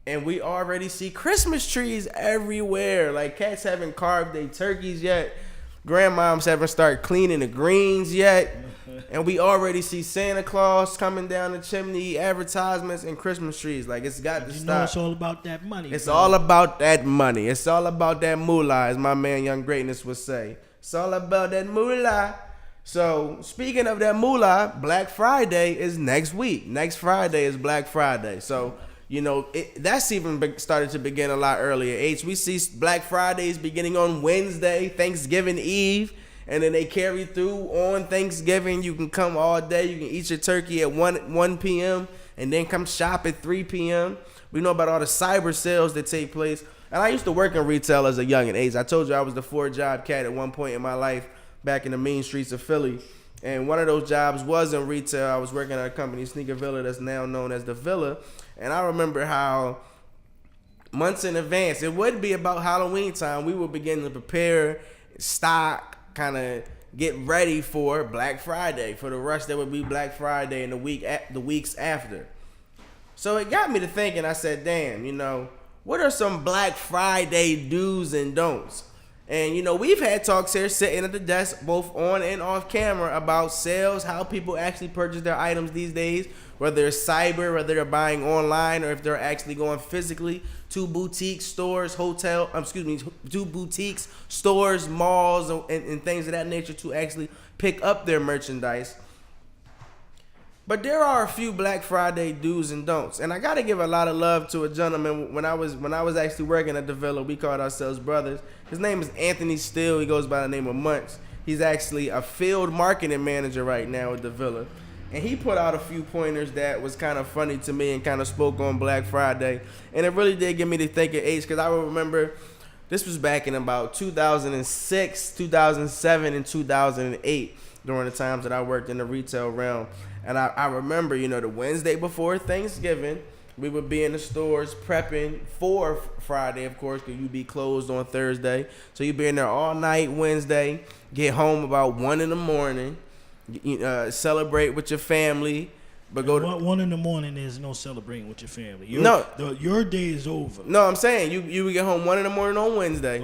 And we already see Christmas trees everywhere. Like, cats haven't carved their turkeys yet. Grandmoms haven't started cleaning the greens yet. And we already see Santa Claus coming down the chimney, advertisements, and Christmas trees. Like, it's got to stop. You know it's all about that money. It's all about that money. It's all about that moolah, as my man Young Greatness would say. It's all about that moolah. So, speaking of that moolah, Black Friday is next week. Next Friday is Black Friday. So, you know, that's even started to begin a lot earlier. We see Black Fridays beginning on Wednesday, Thanksgiving Eve, and then they carry through on Thanksgiving. You can come all day. You can eat your turkey at 1 p.m. and then come shop at 3 p.m. We know about all the cyber sales that take place. And I used to work in retail as a young age. I told you I was the 4-job cat at one point in my life back in the mean streets of Philly. And one of those jobs was in retail. I was working at a company, Sneaker Villa, that's now known as The Villa. And I remember how months in advance, it would be about Halloween time, we would begin to prepare, stock, kind of get ready for Black Friday, for the rush that would be Black Friday and the weeks after. So it got me to thinking. I said, damn, you know, what are some Black Friday do's and don'ts? And, you know, we've had talks here sitting at the desk, both on and off camera, about sales, how people actually purchase their items these days, whether it's cyber, whether they're buying online, or if they're actually going physically to boutique stores, to boutiques, stores, malls, and things of that nature to actually pick up their merchandise. But there are a few Black Friday do's and don'ts, and I gotta give a lot of love to a gentleman. When I was actually working at the Villa, we called ourselves brothers. His name is Anthony Steele. He goes by the name of Munch. He's actually a field marketing manager right now at the Villa, and he put out a few pointers that was kind of funny to me and kind of spoke on Black Friday, and it really did get me to think of age, because I remember this was back in about 2006, 2007, and 2008 during the times that I worked in the retail realm. And I remember, you know, the Wednesday before Thanksgiving, we would be in the stores prepping for Friday, of course, because you'd be closed on Thursday. So you'd be in there all night Wednesday, get home about 1 in the morning, celebrate with your family. But go to 1 in the morning, there's no celebrating with your family. Your day is over. No, I'm saying you would get home 1 in the morning on Wednesday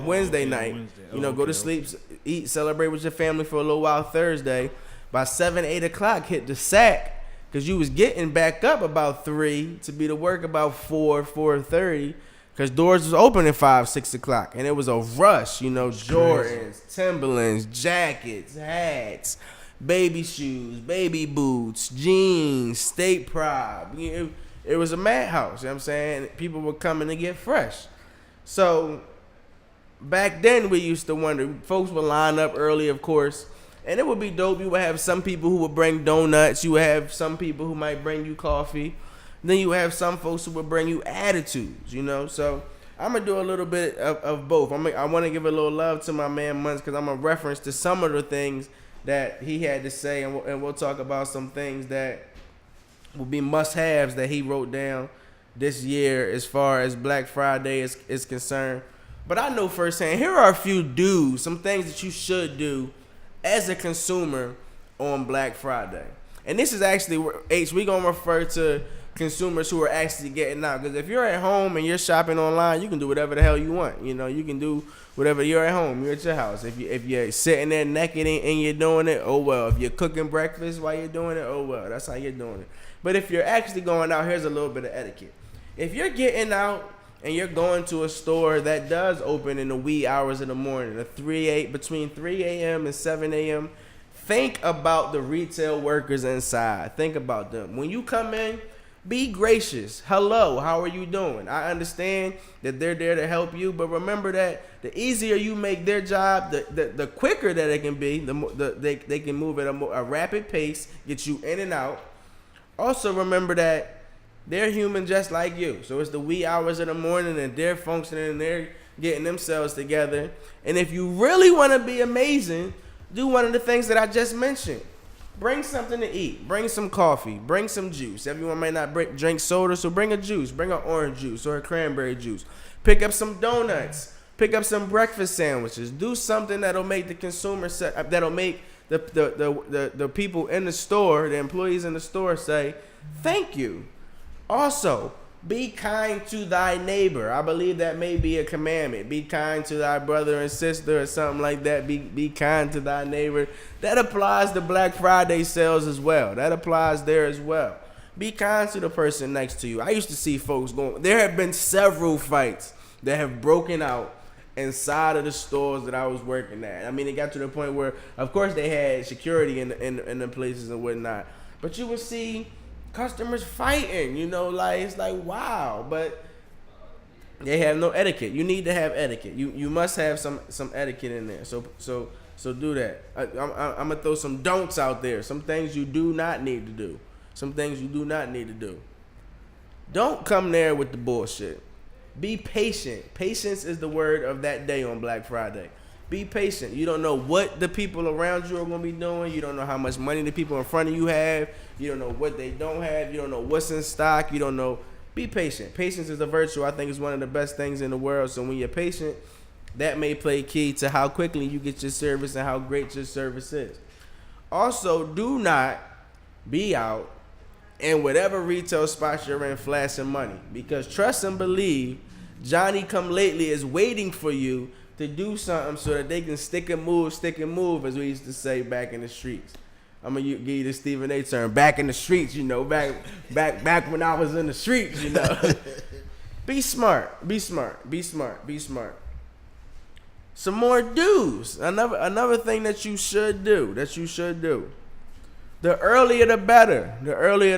night. Wednesday. Go to sleep, eat, celebrate with your family for a little while Thursday. By 7, 8 o'clock, hit the sack, because you was getting back up about 3 to be to work about 4, 4:30, because doors was open at 5, 6 o'clock, and it was a rush. You know, Jordans, Timberlands, jackets, hats, baby shoes, baby boots, jeans, state pride. It was a madhouse. You know what I'm saying? People were coming to get fresh. So back then, we used to wonder. Folks would line up early, of course. And it would be dope. You would have some people who would bring donuts. You would have some people who might bring you coffee. Then you would have some folks who would bring you attitudes, you know. So I'm going to do a little bit of both. I want to give a little love to my man Munch, because I'm going to reference to some of the things that he had to say. And we'll talk about some things that will be must-haves that he wrote down this year as far as Black Friday is concerned. But I know firsthand, here are a few do's, some things that you should do as a consumer on Black Friday. And this is actually, we're going to refer to consumers who are actually getting out. Because if you're at home and you're shopping online, you can do whatever the hell you want. You know, you can do whatever. You're at home. You're at your house. If you're sitting there naked and you're doing it, oh well. If you're cooking breakfast while you're doing it, oh well. That's how you're doing it. But if you're actually going out, here's a little bit of etiquette. If you're getting out and you're going to a store that does open in the wee hours of the morning, between 3 a.m. and 7 a.m., think about the retail workers inside. Think about them. When you come in, be gracious. Hello, how are you doing? I understand that they're there to help you, but remember that the easier you make their job, the quicker that it can be, they can move at a rapid pace, get you in and out. Also remember that they're human just like you. So it's the wee hours of the morning and they're functioning and they're getting themselves together. And if you really want to be amazing, do one of the things that I just mentioned. Bring something to eat. Bring some coffee. Bring some juice. Everyone may not drink soda, so bring a juice. Bring an orange juice or a cranberry juice. Pick up some donuts. Pick up some breakfast sandwiches. Do something that'll make the consumer that'll make the people in the store, the employees in the store say, thank you. Also, Be kind to thy neighbor. I believe that may be a commandment. Be kind to thy brother and sister or something like that. Be kind to thy neighbor. That applies to Black Friday sales as well. That applies there as well. Be kind to the person next to you. I used to see folks going. There have been several fights that have broken out inside of the stores that I was working at. I mean, it got to the point where, of course, they had security in the places and whatnot. But you would see customers fighting, like it's like wow, but they have no etiquette. You need to have etiquette. You must have some etiquette in there. So do that. I'm gonna throw some don'ts out there. Some things you do not need to do. Some things you do not need to do. Don't come there with the bullshit. Be patient. Patience is the word of that day on Black Friday. Be patient. You don't know what the people around you are going to be doing. You don't know how much money the people in front of you have. You don't know what they don't have. You don't know what's in stock. You don't know. Be patient. Patience is a virtue. I think it's one of the best things in the world. So when you're patient, that may play key to how quickly you get your service and how great your service is. Also, do not be out in whatever retail spot you're in flashing money. Because trust and believe, Johnny come lately is waiting for you to do something so that they can stick and move, as we used to say back in the streets. I'm gonna give you the Stephen A. term, back in the streets, back when I was in the streets, Be smart. Some more do's. Another thing that you should do. The earlier the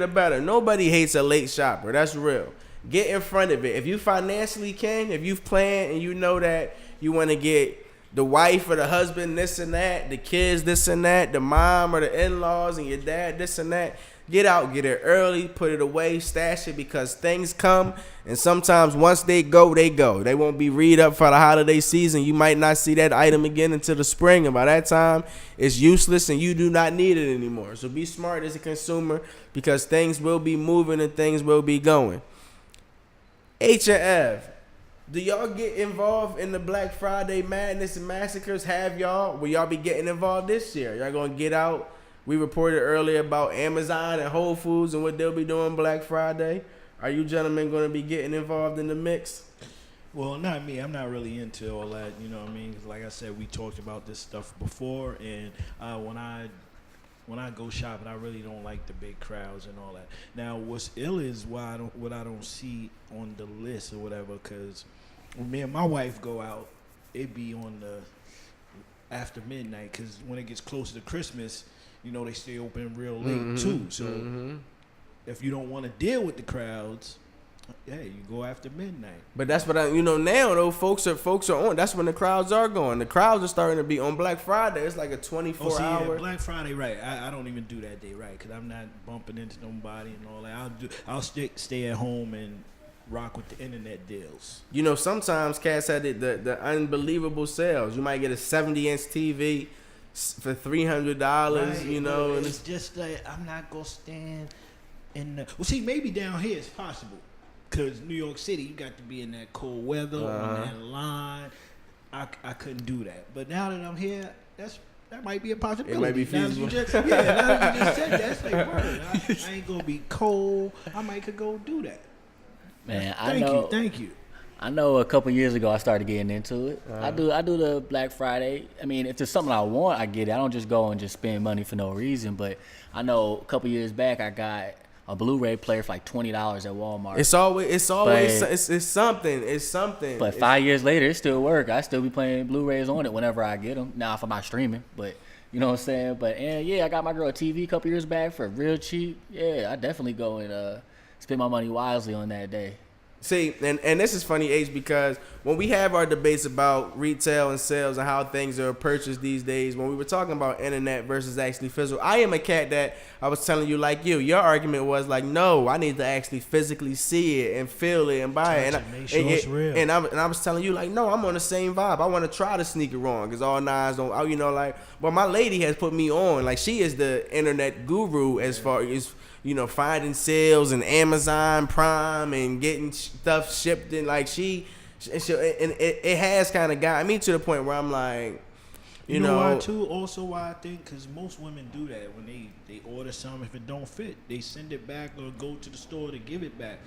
better. Nobody hates a late shopper. That's real. Get in front of it. If you financially can, if you've planned and you know that you want to get the wife or the husband this and that, the kids this and that, the mom or the in-laws and your dad this and that, get out, get it early, put it away, stash it, because things come, and sometimes once they go, they go. They won't be read up for the holiday season. You might not see that item again until the spring, and by that time, it's useless and you do not need it anymore. So be smart as a consumer, because things will be moving and things will be going. H&F, do y'all get involved in the Black Friday madness and massacres? Have y'all? Will y'all be getting involved this year? Y'all gonna get out? We reported earlier about Amazon and Whole Foods and what they'll be doing Black Friday. Are you gentlemen going to be getting involved in the mix? Well, not me. I'm not really into all that. You know what I mean? Like I said, we talked about this stuff before, and when I go shopping, I really don't like the big crowds and all that. Now, what's ill is what I don't see on the list or whatever, because when me and my wife go out, it be on the after midnight, because when it gets closer to Christmas, they stay open real late too. So if you don't want to deal with the crowds, you go after midnight. But that's what now though, folks are on. That's when the crowds are going. The crowds are starting to be on Black Friday. It's like a 24-hour. Yeah, Black Friday, right? I don't even do that day, right? Because I'm not bumping into nobody and all that. I'll stay at home and rock with the internet deals. Sometimes cats had the unbelievable sales. You might get a 70-inch TV for $300, right, and it's just like I'm not gonna stand in the. Well, see, maybe down here it's possible, cause New York City, you got to be in that cold weather on that line. I couldn't do that, but now that I'm here, that might be a possibility. It might be feasible. Now that you just said that, that's like word. I ain't gonna be cold. I might could go do that. Man, Thank you. I know a couple years ago I started getting into it. I do the Black Friday. I mean, if there's something I want, I get it. I don't just go and just spend money for no reason. But I know a couple years back I got a Blu-ray player for like $20 at Walmart. It's something. It's something. But 5 years later, it still work. I still be playing Blu-rays on it whenever I get them. Now if I'm not streaming, but you know what I'm saying. But I got my girl a TV a couple years back for real cheap. Yeah, I definitely go and spend my money wisely on that day. See, and this is funny, H, because when we have our debates about retail and sales and how things are purchased these days, when we were talking about internet versus actually physical, I am a cat that I was telling you, like your argument was like, no, I need to actually physically see it and feel it and buy it. And make sure it's real. And I was telling you, like, no, I'm on the same vibe. I want to try to sneak it wrong, because all nines don't, but my lady has put me on. Like, she is the internet guru as far as, finding sales and Amazon Prime and getting stuff shipped in. Like, and it has kind of got me to the point where I'm like, you know why too? Also why I think, because most women do that when they order something. If it don't fit, they send it back or go to the store to give it back.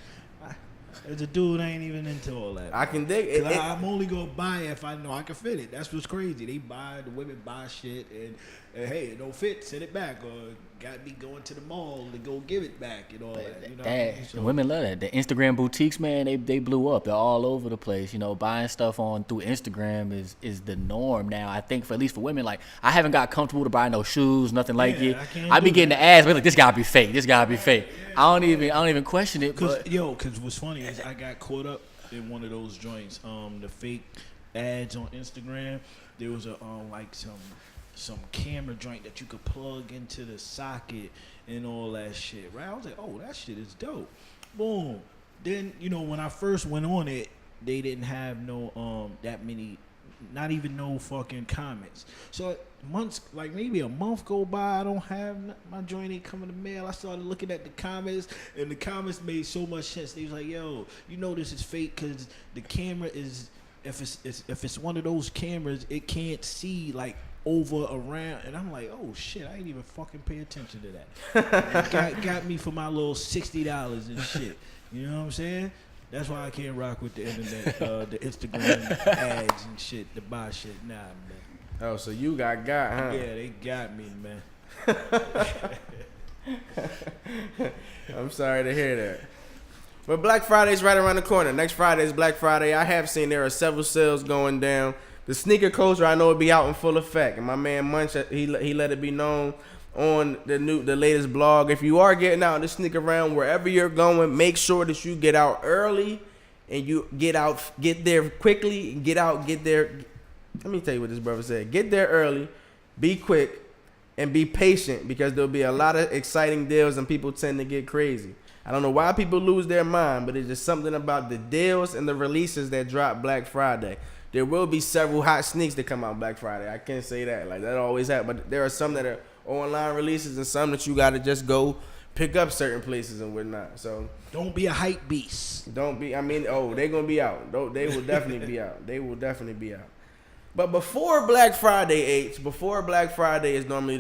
As a dude, I ain't even into all that. I can dig it. I'm only gonna buy it if I know I can fit it. That's what's crazy. The women buy shit, and hey, it don't fit, send it back, or got me going to the mall to go give it back and all that. You know what I mean? So, women love that. The Instagram boutiques, man, they blew up. They're all over the place. You know, buying stuff through Instagram is the norm now. I think at least for women, like I haven't got comfortable to buy no shoes, nothing like it. I be getting the ads, but like this gotta be fake. This gotta be fake. I don't even question it. Cause what's funny is I got caught up in one of those joints. The fake ads on Instagram. There was a like some camera joint that you could plug into the socket and all that shit, right? I was like, oh, that shit is dope. Boom. Then, when I first went on it, they didn't have no that many, not even no fucking comments. So months, like maybe a month go by, I don't have my joint ain't coming to mail. I started looking at the comments, and the comments made so much sense. They was like, yo, this is fake because the camera is, if it's one of those cameras, it can't see like over around, and I'm like, oh shit, I ain't even fucking pay attention to that. got me for my little $60 and shit. You know what I'm saying? That's why I can't rock with the internet, the Instagram ads and shit, to buy shit. Nah, man. Oh, so you got, huh? Yeah, they got me, man. I'm sorry to hear that. But Black Friday's right around the corner. Next Friday is Black Friday. I have seen there are several sales going down. The sneaker culture, I know, will be out in full effect. And my man Munch, he let it be known on the latest blog. If you are getting out in the sneaker realm, wherever you're going, make sure that you get out early and you get there quickly, get there. Let me tell you what this brother said. Get there early, be quick, and be patient, because there'll be a lot of exciting deals and people tend to get crazy. I don't know why people lose their mind, but it's just something about the deals and the releases that drop Black Friday. There will be several hot sneaks that come out Black Friday. I can't say that. Like, that always happens. But there are some that are online releases and some that you got to just go pick up certain places and whatnot. So don't be a hype beast. They're going to be out. They will definitely be out. They will definitely be out. But before Black Friday, before Black Friday is normally